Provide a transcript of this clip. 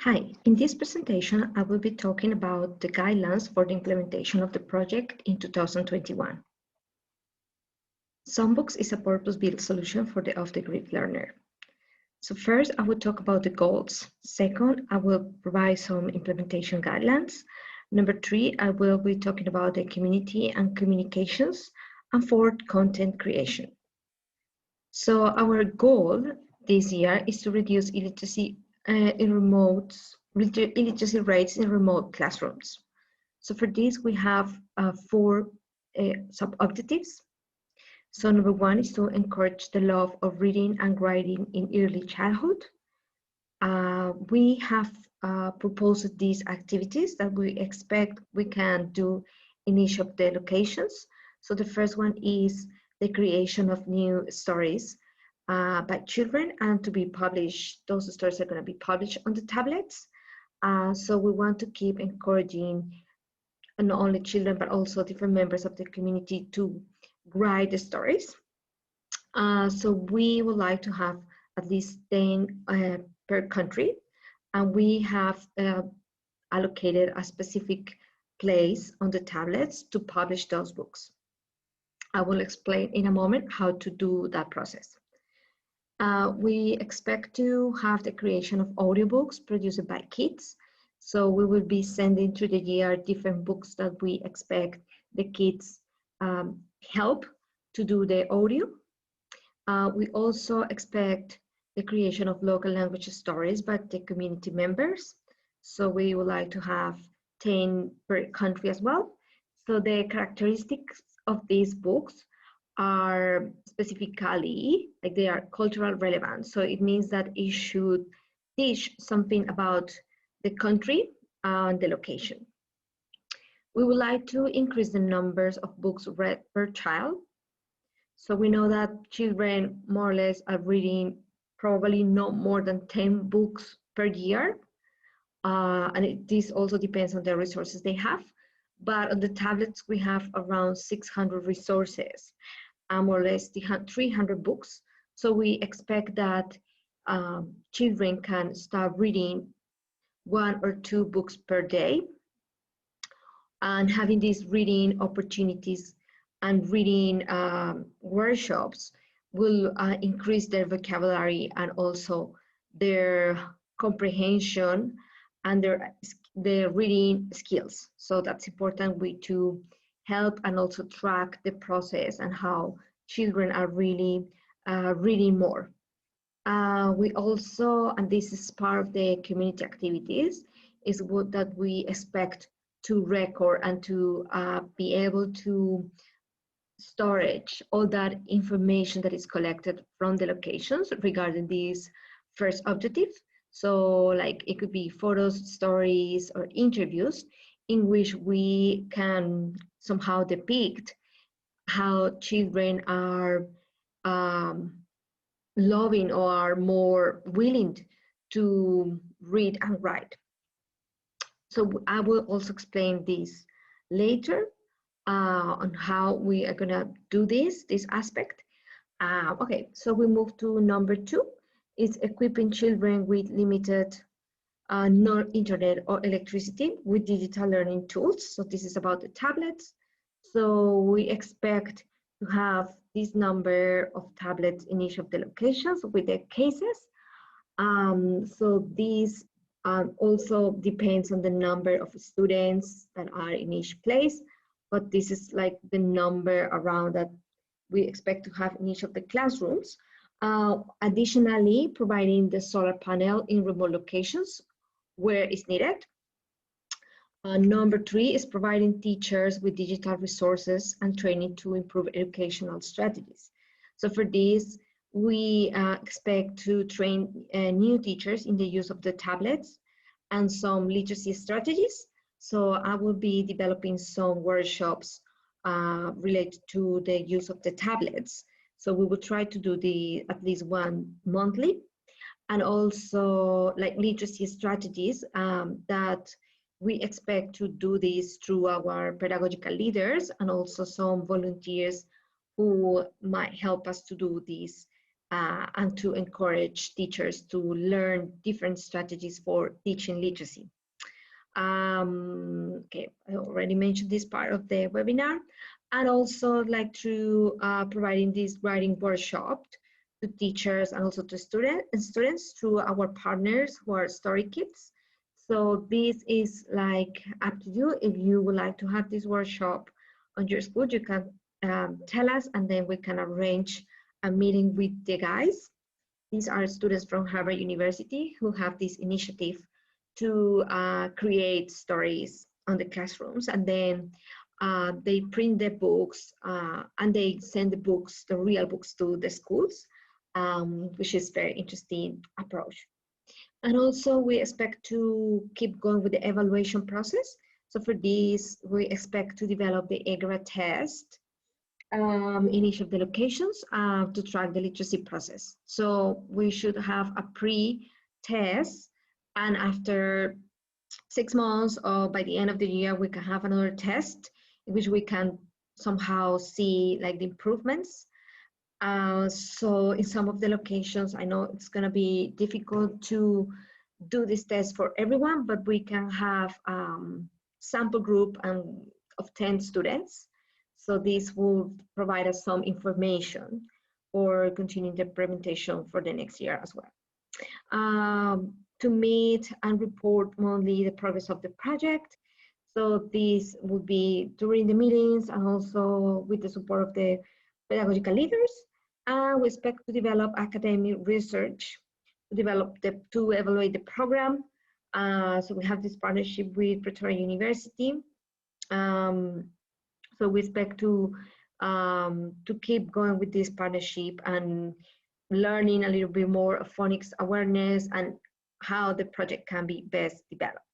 Hi, in this presentation, I will be talking about the guidelines for the implementation of the project in 2021. Songbooks is a purpose-built solution for the off-the-grid learner. So first, I will talk about the goals. Second, I will provide some implementation guidelines. Number three, I will be talking about the community and communications. And fourth, content creation. So our goal this year is to reduce illiteracy illiteracy rates in remote classrooms. So for this, we have four sub-objectives. So number one is to encourage the love of reading and writing in early childhood. We have proposed these activities that we expect we can do in each of the locations. So the first one is the creation of new stories by children, and to be published, those stories are going to be published on the tablets. So we want to keep encouraging not only children, but also different members of the community to write the stories. So we would like to have at least 10 per country, and we have allocated a specific place on the tablets to publish those books. I will explain in a moment how to do that process. We expect to have the creation of audiobooks produced by kids. So we will be sending through the year different books that we expect the kids help to do the audio. We also expect the creation of local language stories by the community members. So we would like to have 10 per country as well. So the characteristics of these books are specifically, like they are cultural relevant. So it means that it should teach something about the country and the location. We would like to increase the numbers of books read per child. So we know that children more or less are reading probably no more than 10 books per year. This also depends on the resources they have. But on the tablets, we have around 600 resources, more or less 300 books. So we expect that children can start reading 1 or 2 books per day. And having these reading opportunities and reading workshops will increase their vocabulary and also their comprehension and their reading skills. So that's important way to help and also track the process and how children are really reading more. We also, and this is part of the community activities, is what that we expect to record and to be able to storage all that information that is collected from the locations regarding these first objectives. So like it could be photos, stories, or interviews in which we can somehow depict how children are loving or are more willing to read and write. So I will also explain this later on how we are gonna do this aspect. Okay, so we move to number 2, is equipping children with limited non-internet or electricity with digital learning tools. So this is about the tablets. So we expect to have this number of tablets in each of the locations with the cases. So this also depends on the number of students that are in each place, but this is like the number around that we expect to have in each of the classrooms. Additionally, providing the solar panel in remote locations where it's needed. Number 3 is providing teachers with digital resources and training to improve educational strategies. So for this, we expect to train new teachers in the use of the tablets and some literacy strategies. So I will be developing some workshops related to the use of the tablets. So we will try to do at least one monthly, and also like literacy strategies that we expect to do this through our pedagogical leaders and also some volunteers who might help us to do these and to encourage teachers to learn different strategies for teaching literacy. Okay, I already mentioned this part of the webinar, and also like through providing this writing workshop to teachers and also to students through our partners who are Story Kids. So this is like up to you. If you would like to have this workshop on your school, you can tell us, and then we can arrange a meeting with the guys. These are students from Harvard University who have this initiative to create stories on the classrooms, and then they print the books and they send the books, the real books, to the schools, which is very interesting approach. And also we expect to keep going with the evaluation process. So for this, we expect to develop the EGRA test in each of the locations to track the literacy process. So we should have a pre-test, and after 6 months or by the end of the year, we can have another test in which we can somehow see like the improvements. So in some of the locations, I know it's going to be difficult to do this test for everyone, but we can have sample group of 10 students. So this will provide us some information for continuing the implementation for the next year as well. To meet and report monthly the progress of the project. So this would be during the meetings and also with the support of the pedagogical leaders. We expect to develop academic research to evaluate the program. So we have this partnership with Pretoria University. So we expect to keep going with this partnership and learning a little bit more of phonics awareness and how the project can be best developed.